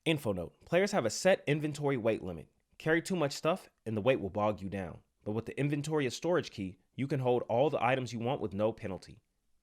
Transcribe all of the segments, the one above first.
Info note: players have a set inventory weight limit. Carry too much stuff and the weight will bog you down. But with the inventory as storage key, you can hold all the items you want with no penalty.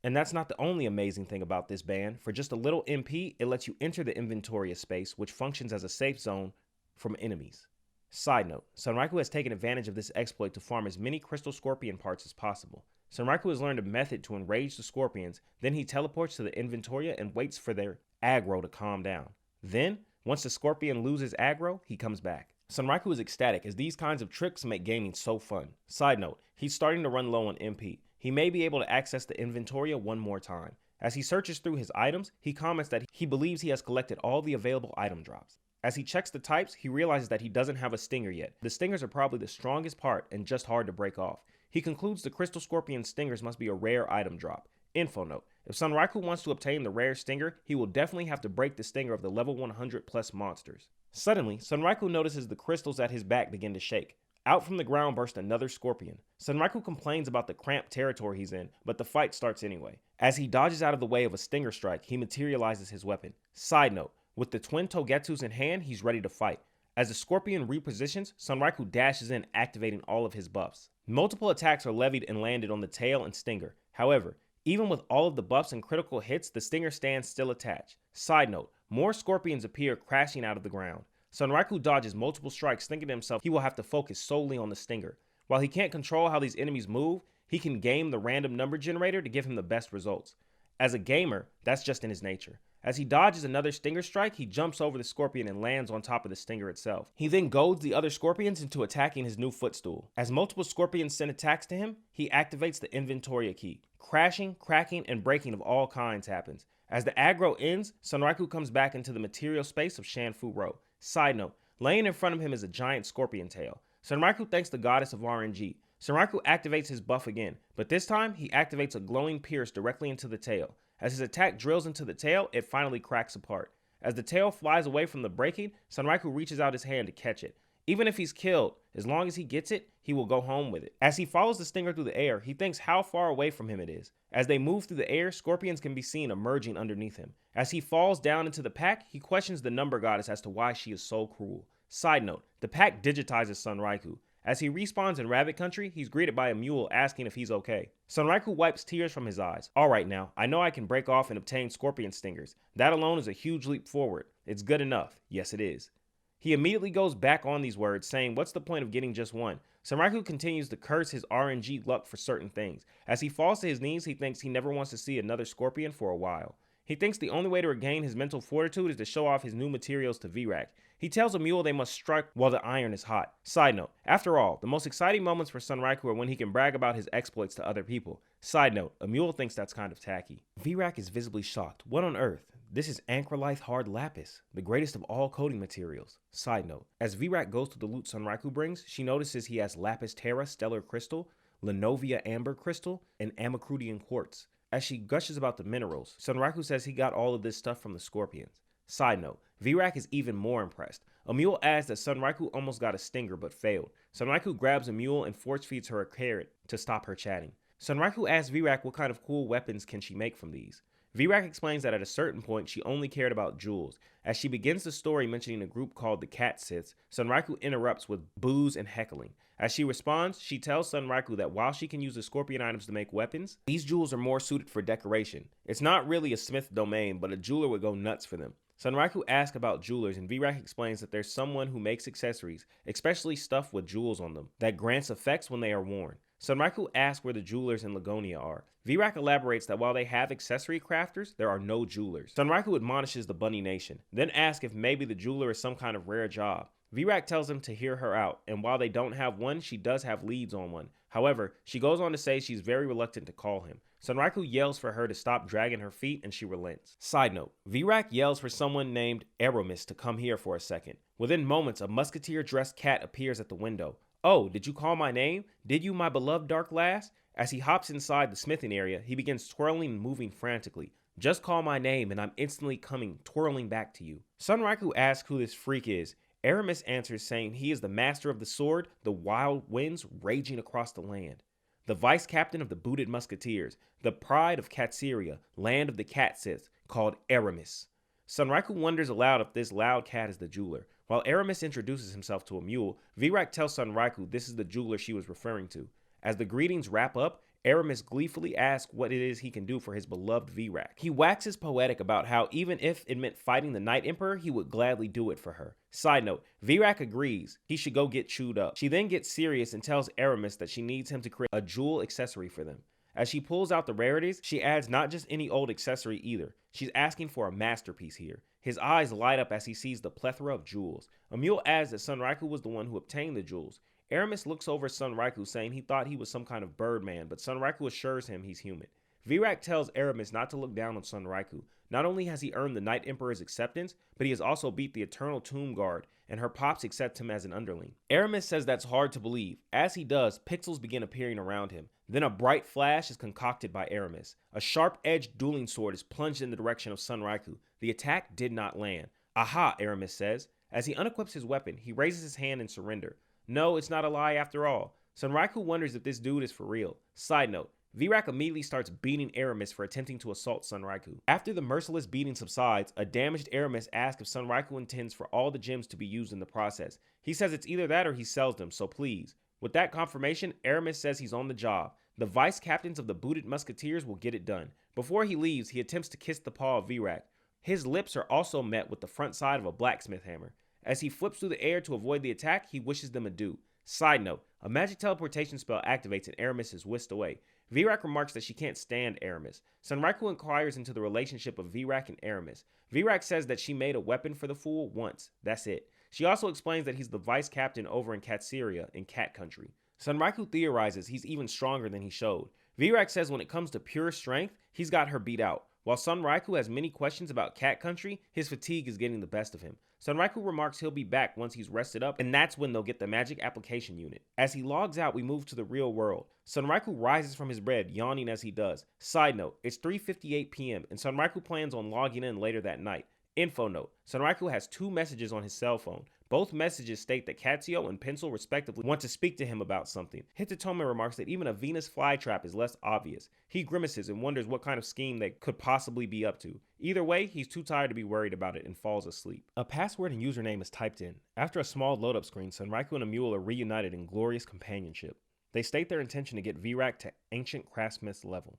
And that's not the only amazing thing about this ban. For just a little MP, it lets you enter the inventory as space, which functions as a safe zone from enemies. Side note: Sunraku has taken advantage of this exploit to farm as many crystal scorpion parts as possible. Sunraku has learned a method to enrage the scorpions, then he teleports to the inventory and waits for their aggro to calm down. Then, once the scorpion loses aggro, he comes back. Sunraku is ecstatic as these kinds of tricks make gaming so fun. Side note: he's starting to run low on MP. He may be able to access the inventory one more time. As he searches through his items, he comments that he believes he has collected all the available item drops. As he checks the types, he realizes that he doesn't have a stinger yet. The stingers are probably the strongest part and just hard to break off. He concludes the crystal scorpion stingers must be a rare item drop. Info note: if Sunraku wants to obtain the rare stinger, he will definitely have to break the stinger of the level 100 plus monsters. Suddenly, Sunraku notices the crystals at his back begin to shake. Out from the ground bursts another scorpion. Sunraku complains about the cramped territory he's in, but the fight starts anyway. As he dodges out of the way of a stinger strike, he materializes his weapon. Side note: with the twin Togetsus in hand, he's ready to fight. As the scorpion repositions, Sunraku dashes in, activating all of his buffs. Multiple attacks are levied and landed on the tail and stinger. However, even with all of the buffs and critical hits, the stinger stands still attached. Side note: more scorpions appear crashing out of the ground. Sunraku dodges multiple strikes, thinking to himself he will have to focus solely on the stinger. While he can't control how these enemies move, he can game the random number generator to give him the best results. As a gamer, that's just in his nature. As he dodges another stinger strike, he jumps over the scorpion and lands on top of the stinger itself. He then goads the other scorpions into attacking his new footstool. As multiple scorpions send attacks to him, he activates the inventory key. Crashing, cracking, and breaking of all kinds happens. As the aggro ends, Sunraku comes back into the material space of Shanfu Row. Side note: laying in front of him is a giant scorpion tail. Sunraku thanks the goddess of RNG. Sunraku activates his buff again, but this time he activates a glowing pierce directly into the tail. As his attack drills into the tail, it finally cracks apart. As the tail flies away from the breaking, Sunraku reaches out his hand to catch it. Even if he's killed, as long as he gets it, he will go home with it. As he follows the stinger through the air, he thinks how far away from him it is. As they move through the air, scorpions can be seen emerging underneath him. As he falls down into the pack, he questions the number goddess as to why she is so cruel. Side note: the pack digitizes Sunraku. As he respawns in Rabbit Country, he's greeted by a mule asking if he's okay. Sunraku wipes tears from his eyes. Alright now, I know I can break off and obtain scorpion stingers. That alone is a huge leap forward. It's good enough. Yes, it is. He immediately goes back on these words, saying what's the point of getting just one? Sunraku continues to curse his RNG luck for certain things. As he falls to his knees, he thinks he never wants to see another scorpion for a while. He thinks the only way to regain his mental fortitude is to show off his new materials to Virak. He tells a mule they must strike while the iron is hot. Side note: after all, the most exciting moments for Sunraku are when he can brag about his exploits to other people. Side note: a mule thinks that's kind of tacky. Virak is visibly shocked. What on earth? This is Ankrolith Hard Lapis, the greatest of all coding materials. Side note: as Virak goes to the loot Sunraku brings, she notices he has Lapis Terra Stellar Crystal, Lenovia Amber Crystal, and Amacrudian Quartz. As she gushes about the minerals, Sunraku says he got all of this stuff from the scorpions. Side note: Virak is even more impressed. A mule adds that Sunraku almost got a stinger but failed. Sunraku grabs a mule and force feeds her a carrot to stop her chatting. Sunraku asks Virak what kind of cool weapons can she make from these. Virak explains that at a certain point she only cared about jewels. As she begins the story mentioning a group called the Cat Siths, Sunraku interrupts with boos and heckling. As she responds, she tells Sunraku that while she can use the scorpion items to make weapons, these jewels are more suited for decoration. It's not really a smith domain, but a jeweler would go nuts for them. Sunraku asks about jewelers, and Virak explains that there's someone who makes accessories, especially stuff with jewels on them, that grants effects when they are worn. Sunraku asks where the jewelers in Lagonia are. Virak elaborates that while they have accessory crafters, there are no jewelers. Sunraku admonishes the Bunny Nation, then asks if maybe the jeweler is some kind of rare job. Virak tells him to hear her out, and while they don't have one, she does have leads on one. However, she goes on to say she's very reluctant to call him. Sunraku yells for her to stop dragging her feet, and she relents. Side note: Virak yells for someone named Aramis to come here for a second. Within moments, a musketeer-dressed cat appears at the window. "Oh, did you call my name? Did you, my beloved dark lass?" As he hops inside the smithing area, he begins twirling and moving frantically. "Just call my name and I'm instantly coming, twirling back to you." Sunraku asks who this freak is. Aramis answers saying he is the master of the sword, the wild winds raging across the land. The vice captain of the booted musketeers, the pride of Catseria, land of the Cat Siths, called Aramis. Sunraiku wonders aloud if this loud cat is the jeweler. While Aramis introduces himself to a mule, Virak tells Sunraiku this is the jeweler she was referring to. As the greetings wrap up, Aramis gleefully asks what it is he can do for his beloved Virak. He waxes poetic about how even if it meant fighting the Night Emperor, he would gladly do it for her. Side note, Virak agrees he should go get chewed up. She then gets serious and tells Aramis that she needs him to create a jewel accessory for them. As she pulls out the rarities, she adds not just any old accessory either. She's asking for a masterpiece here. His eyes light up as he sees the plethora of jewels. A mule adds that Sunraiku was the one who obtained the jewels. Aramis looks over Sunraiku, saying he thought he was some kind of birdman, but Sunraiku assures him he's human. Virak tells Aramis not to look down on Sunraiku. Not only has he earned the Night Emperor's acceptance, but he has also beat the Eternal Tomb Guard, and her pops accept him as an underling. Aramis says that's hard to believe. As he does, pixels begin appearing around him. Then a bright flash is concocted by Aramis. A sharp-edged dueling sword is plunged in the direction of Sunraiku. The attack did not land. Aha, Aramis says. As he unequips his weapon, he raises his hand in surrender. No, it's not a lie after all. Sunraiku wonders if this dude is for real. Side note, Virak immediately starts beating Aramis for attempting to assault Sunraiku. After the merciless beating subsides, a damaged Aramis asks if Sunraiku intends for all the gems to be used in the process. He says it's either that or he sells them, so please. With that confirmation, Aramis says he's on the job. The vice captains of the booted musketeers will get it done. Before he leaves, he attempts to kiss the paw of Virak. His lips are also met with the front side of a blacksmith hammer. As he flips through the air to avoid the attack, he wishes them adieu. Side note, a magic teleportation spell activates and Aramis is whisked away. Virak remarks that she can't stand Aramis. Sunraiku inquires into the relationship of Virak and Aramis. Virak says that she made a weapon for the fool once. That's it. She also explains that he's the vice captain over in Catseria in Cat Country. Sunraiku theorizes he's even stronger than he showed. Virak says when it comes to pure strength, he's got her beat out. While Sunraiku has many questions about Cat Country, his fatigue is getting the best of him. Sunraiku remarks he'll be back once he's rested up, and that's when they'll get the magic application unit. As he logs out, we move to the real world. Sunraiku rises from his bed, yawning as he does. Side note, it's 3:58 p.m., and Sunraiku plans on logging in later that night. Info note, Sunraiku has 2 messages on his cell phone. Both messages state that Katsio and Pencil respectively want to speak to him about something. Hitotome remarks that even a Venus flytrap is less obvious. He grimaces and wonders what kind of scheme they could possibly be up to. Either way, he's too tired to be worried about it and falls asleep. A password and username is typed in. After a small load-up screen, Sunraiku and a mule are reunited in glorious companionship. They state their intention to get Virak to Ancient Craftsmith's level.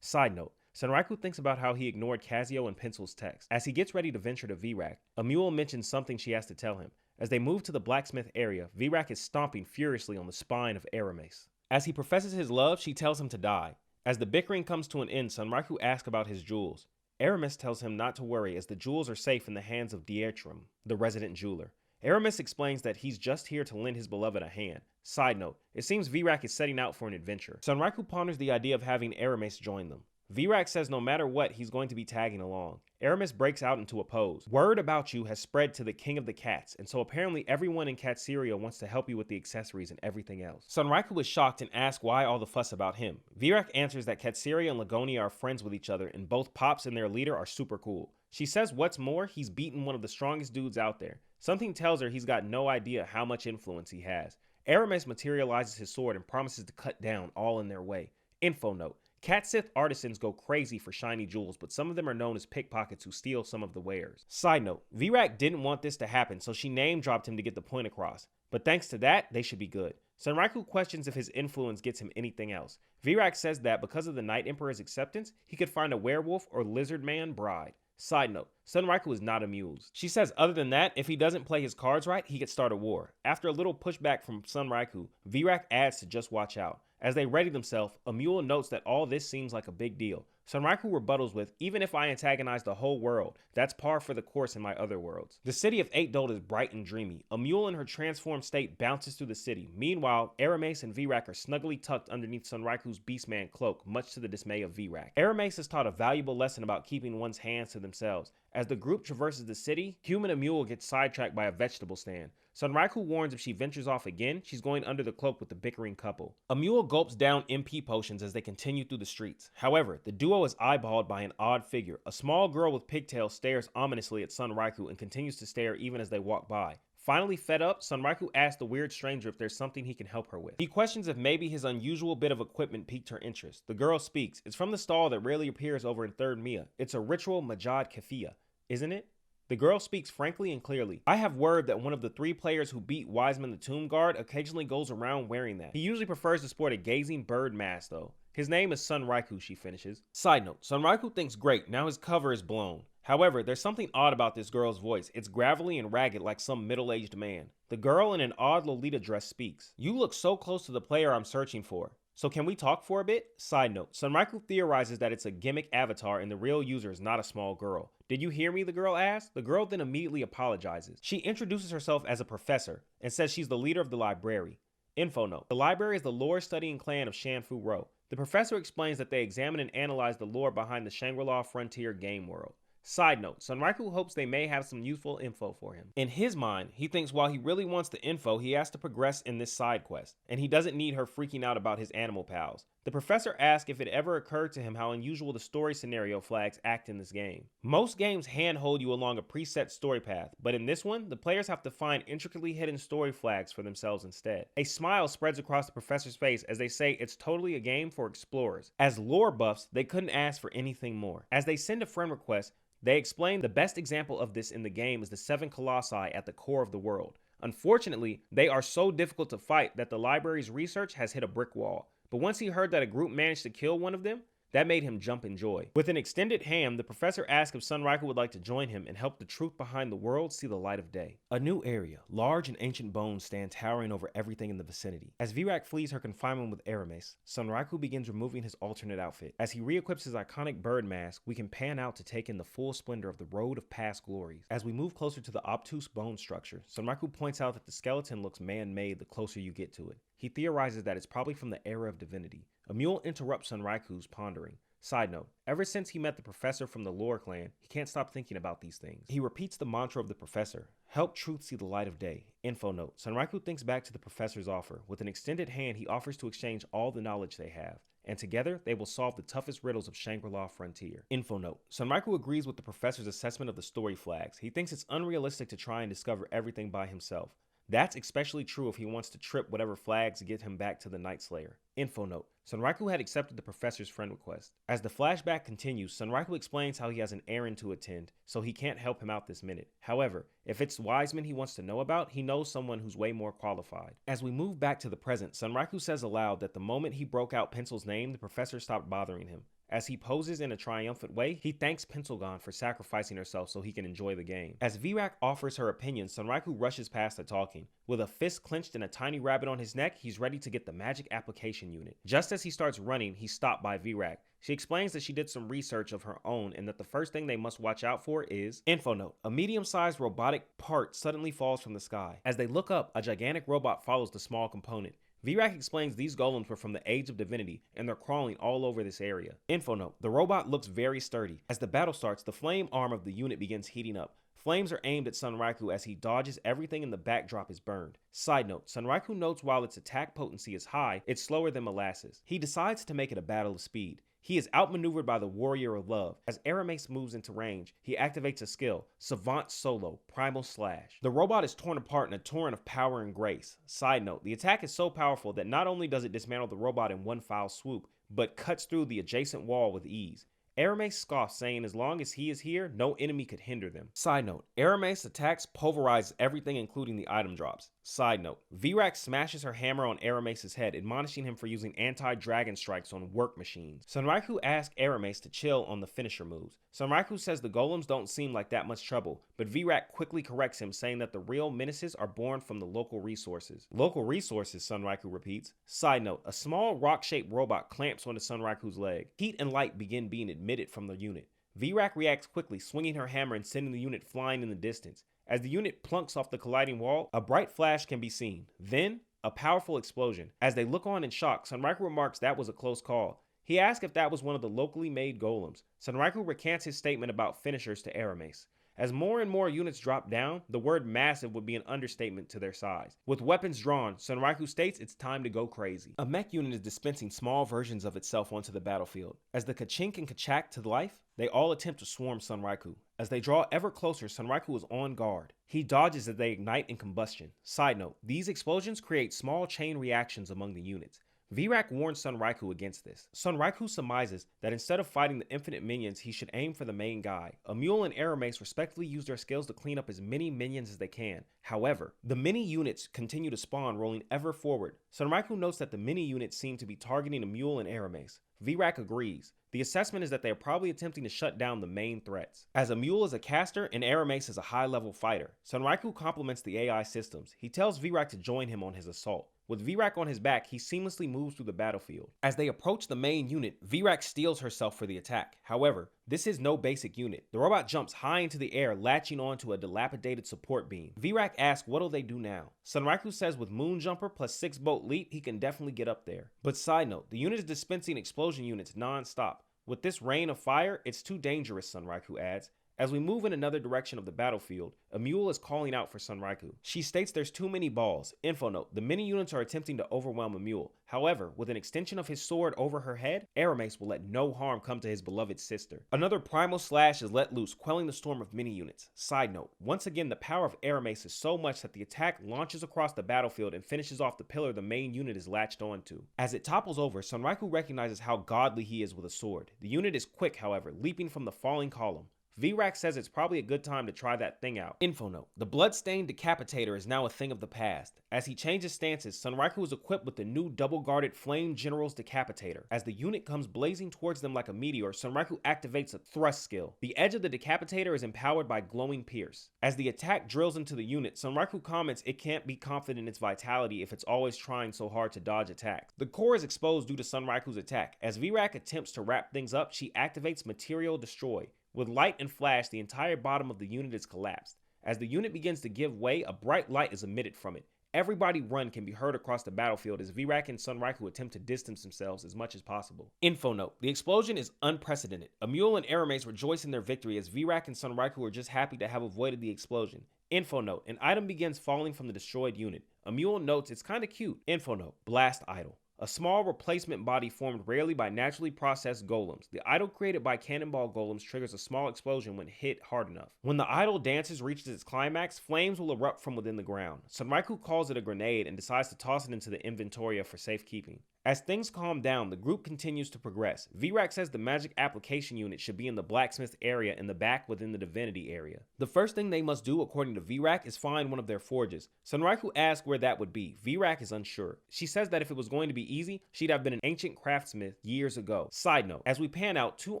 Side note, Sunraiku thinks about how he ignored Kazuo and Pencil's text. As he gets ready to venture to Virak, a mule mentions something she has to tell him. As they move to the blacksmith area, Virak is stomping furiously on the spine of Aramis. As he professes his love, she tells him to die. As the bickering comes to an end, Sunraiku asks about his jewels. Aramis tells him not to worry as the jewels are safe in the hands of Dietram, the resident jeweler. Aramis explains that he's just here to lend his beloved a hand. Side note, it seems Virak is setting out for an adventure. Sunraiku ponders the idea of having Aramis join them. Virak says no matter what, he's going to be tagging along. Aramis breaks out into a pose. Word about you has spread to the king of the cats, and so apparently everyone in Catseria wants to help you with the accessories and everything else. Sunraiku is shocked and asks why all the fuss about him. Virak answers that Catseria and Lagonia are friends with each other, and both Pops and their leader are super cool. She says what's more, he's beaten one of the strongest dudes out there. Something tells her he's got no idea how much influence he has. Aramis materializes his sword and promises to cut down all in their way. Info note. Cat Sith artisans go crazy for shiny jewels, but some of them are known as pickpockets who steal some of the wares. Side note, Virak didn't want this to happen, so she name-dropped him to get the point across. But thanks to that, they should be good. Sunraiku questions if his influence gets him anything else. Virak says that because of the Night Emperor's acceptance, he could find a werewolf or lizard man bride. Side note, Sunraiku is not amused. She says other than that, if he doesn't play his cards right, he could start a war. After a little pushback from Sunraiku, Virak adds to just watch out. As they ready themselves, a mule notes that all this seems like a big deal. Sunraiku rebuttals with, even if I antagonize the whole world, that's par for the course in my other worlds. The city of 8 Dold is bright and dreamy. A mule in her transformed state bounces through the city. Meanwhile, Aramis and Virak are snugly tucked underneath Sunraiku's Beastman cloak, much to the dismay of Virak. Aramis is taught a valuable lesson about keeping one's hands to themselves. As the group traverses the city, human and mule gets sidetracked by a vegetable stand. Sunraiku warns if she ventures off again, she's going under the cloak with the bickering couple. A mule gulps down MP potions as they continue through the streets. However, the duo is eyeballed by an odd figure. A small girl with pigtails stares ominously at Sunraiku and continues to stare even as they walk by. Finally fed up, Sunraiku asks the weird stranger if there's something he can help her with. He questions if maybe his unusual bit of equipment piqued her interest. The girl speaks. It's from the stall that rarely appears over in 3rd Mia. It's a ritual Majad Kefia. isn't it? The girl speaks frankly and clearly. I have word that one of the 3 players who beat Wiseman the Tomb Guard occasionally goes around wearing that. He usually prefers to sport a gazing bird mask though. His name is Sun Raikou, she finishes. Side note, Sun Raikou thinks great, now his cover is blown. However, there's something odd about this girl's voice. It's gravelly and ragged like some middle-aged man. The girl in an odd Lolita dress speaks. You look so close to the player I'm searching for. So can we talk for a bit? Side note, Sun Raikou theorizes that it's a gimmick avatar and the real user is not a small girl. Did you hear me? The girl asks. The girl then immediately apologizes. She introduces herself as a professor and says she's the leader of the library. Info note, the library is the lore studying clan of Shanfu Ro. The professor explains that they examine and analyze the lore behind the Shangri-La Frontier game world. Side note, Sun Raikou hopes they may have some useful info for him. In his mind, he thinks while he really wants the info, he has to progress in this side quest, and he doesn't need her freaking out about his animal pals. The professor asks if it ever occurred to him how unusual the story scenario flags act in this game. Most games handhold you along a preset story path, but in this one, the players have to find intricately hidden story flags for themselves instead. A smile spreads across the professor's face as they say it's totally a game for explorers. As lore buffs, they couldn't ask for anything more. As they send a friend request, they explain the best example of this in the game is the 7 colossi at the core of the world. Unfortunately, they are so difficult to fight that the library's research has hit a brick wall. But once he heard that a group managed to kill one of them, that made him jump in joy. With an extended hand, the professor asks if Sun Raikou would like to join him and help the truth behind the world see the light of day. A new area, large and ancient bones stand towering over everything in the vicinity. As Virak flees her confinement with Aramis, Sun Raikou begins removing his alternate outfit. As he re-equips his iconic bird mask, we can pan out to take in the full splendor of the road of past glories. As we move closer to the obtuse bone structure, Sun Raikou points out that the skeleton looks man-made the closer you get to it. He theorizes that it's probably from the era of divinity. A mule interrupts Sun Raikou's pondering. Side note, ever since he met the professor from the lore clan, he can't stop thinking about these things. He repeats the mantra of the professor, help truth see the light of day. Info note, Sun Raikou thinks back to the professor's offer. With an extended hand, he offers to exchange all the knowledge they have, and together they will solve the toughest riddles of Shangri-La Frontier. Info note, Sun Raikou agrees with the professor's assessment of the story flags. He thinks it's unrealistic to try and discover everything by himself. That's especially true if he wants to trip whatever flags get him back to the Night Slayer. Info note, Sun Raikou had accepted the professor's friend request. As the flashback continues, Sun Raikou explains how he has an errand to attend, so he can't help him out this minute. However, if it's Wiseman he wants to know about, he knows someone who's way more qualified. As we move back to the present, Sun Raikou says aloud that the moment he broke out Pencil's name, the professor stopped bothering him. As he poses in a triumphant way, he thanks Pencilgon for sacrificing herself so he can enjoy the game. As Virak offers her opinion, Sun Raikou rushes past the talking. With a fist clenched and a tiny rabbit on his neck, he's ready to get the magic application unit. Just as he starts running, he's stopped by Virak. She explains that she did some research of her own and that the first thing they must watch out for is... Info note, a medium-sized robotic part suddenly falls from the sky. As they look up, a gigantic robot follows the small component. Virak explains these golems were from the Age of Divinity, and they're crawling all over this area. Info note, the robot looks very sturdy. As the battle starts, the flame arm of the unit begins heating up. Flames are aimed at Sun Raikou as he dodges everything in the backdrop is burned. Side note, Sun Raikou notes while its attack potency is high, it's slower than molasses. He decides to make it a battle of speed. He is outmaneuvered by the Warrior of Love. As Aramis moves into range, he activates a skill, Savant Solo, Primal Slash. The robot is torn apart in a torrent of power and grace. Side note, the attack is so powerful that not only does it dismantle the robot in one foul swoop, but cuts through the adjacent wall with ease. Aramis scoffs, saying as long as he is here, no enemy could hinder them. Side note, Aramis' attacks pulverizes everything including the item drops. Side note, Virak smashes her hammer on Aramis' head, admonishing him for using anti-dragon strikes on work machines. Sun Raikou asks Aramis to chill on the finisher moves. Sun Raikou says the golems don't seem like that much trouble, but Virak quickly corrects him, saying that the real menaces are born from the local resources. Local resources, Sun Raikou repeats. Side note, a small rock-shaped robot clamps onto Sun Raikou's leg. Heat and light begin being emitted from the unit. Virak reacts quickly, swinging her hammer and sending the unit flying in the distance. As the unit plunks off the colliding wall, a bright flash can be seen. Then, a powerful explosion. As they look on in shock, Sun Raikou remarks that was a close call. He asks if that was one of the locally made golems. Sun Raikou recants his statement about finishers to Aramis. As more and more units drop down, the word massive would be an understatement to their size. With weapons drawn, Sun Raikou states it's time to go crazy. A mech unit is dispensing small versions of itself onto the battlefield. As the Kachink and Kachak to life, they all attempt to swarm Sun Raikou. As they draw ever closer, Sun Raikou is on guard. He dodges as they ignite in combustion. Side note, these explosions create small chain reactions among the units. Virak warns Sunraiku against this. Sunraiku surmises that instead of fighting the infinite minions, he should aim for the main guy. Emule and Aramase respectively use their skills to clean up as many minions as they can. However, the mini units continue to spawn, rolling ever forward. Sunraiku notes that the mini units seem to be targeting Emule and Aramase. Virak agrees. The assessment is that they are probably attempting to shut down the main threats, as Emule is a caster and Aramase is a high-level fighter. Sunraiku compliments the AI systems. He tells Virak to join him on his assault. With Virak on his back, he seamlessly moves through the battlefield. As they approach the main unit, Virak steels herself for the attack. However, this is no basic unit. The robot jumps high into the air, latching onto a dilapidated support beam. Virak asks what'll they do now. Sunraiku says with Moonjumper plus 6-bolt leap, he can definitely get up there. But side note, the unit is dispensing explosion units non-stop. With this rain of fire, it's too dangerous, Sunraiku adds. As we move in another direction of the battlefield, Emule is calling out for Sunraiku. She states there's too many balls. Info note, the mini units are attempting to overwhelm Emule. However, with an extension of his sword over her head, Aramase will let no harm come to his beloved sister. Another primal slash is let loose, quelling the storm of mini units. Side note, once again the power of Aramase is so much that the attack launches across the battlefield and finishes off the pillar the main unit is latched onto. As it topples over, Sunraiku recognizes how godly he is with a sword. The unit is quick, however, leaping from the falling column. Virak says it's probably a good time to try that thing out. Info note, the bloodstained decapitator is now a thing of the past. As he changes stances, Sunraiku is equipped with the new double-guarded Flame General's decapitator. As the unit comes blazing towards them like a meteor, Sunraiku activates a thrust skill. The edge of the decapitator is empowered by glowing pierce. As the attack drills into the unit, Sunraiku comments it can't be confident in its vitality if it's always trying so hard to dodge attacks. The core is exposed due to Sunraiku's attack. As Virak attempts to wrap things up, she activates Material Destroy. With light and flash, the entire bottom of the unit is collapsed. As the unit begins to give way, a bright light is emitted from it. Everybody run can be heard across the battlefield as Virak and Sunraiku attempt to distance themselves as much as possible. Info note, the explosion is unprecedented. Emule and Aramase rejoice in their victory as Virak and Sunraiku are just happy to have avoided the explosion. Info note, an item begins falling from the destroyed unit. Emule notes it's kinda cute. Info note, blast idol. A small replacement body formed rarely by naturally processed golems. The idol created by cannonball golems triggers a small explosion when hit hard enough. When the idol dances reaches its climax, flames will erupt from within the ground. Sunraiku calls it a grenade and decides to toss it into the inventory for safekeeping. As things calm down, the group continues to progress. Virak says the magic application unit should be in the blacksmith area in the back within the divinity area. The first thing they must do, according to Virak, is find one of their forges. Sunraiku asks where that would be. Virak is unsure. She says that if it was going to be easy, she'd have been an ancient craftsmith years ago. Side note, as we pan out, two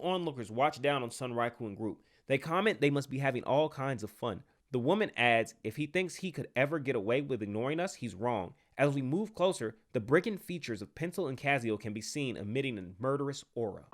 onlookers watch down on Sunraiku and group. They comment they must be having all kinds of fun. The woman adds, if he thinks he could ever get away with ignoring us, he's wrong. As we move closer, the brigand features of Pencil and Casio can be seen emitting a murderous aura.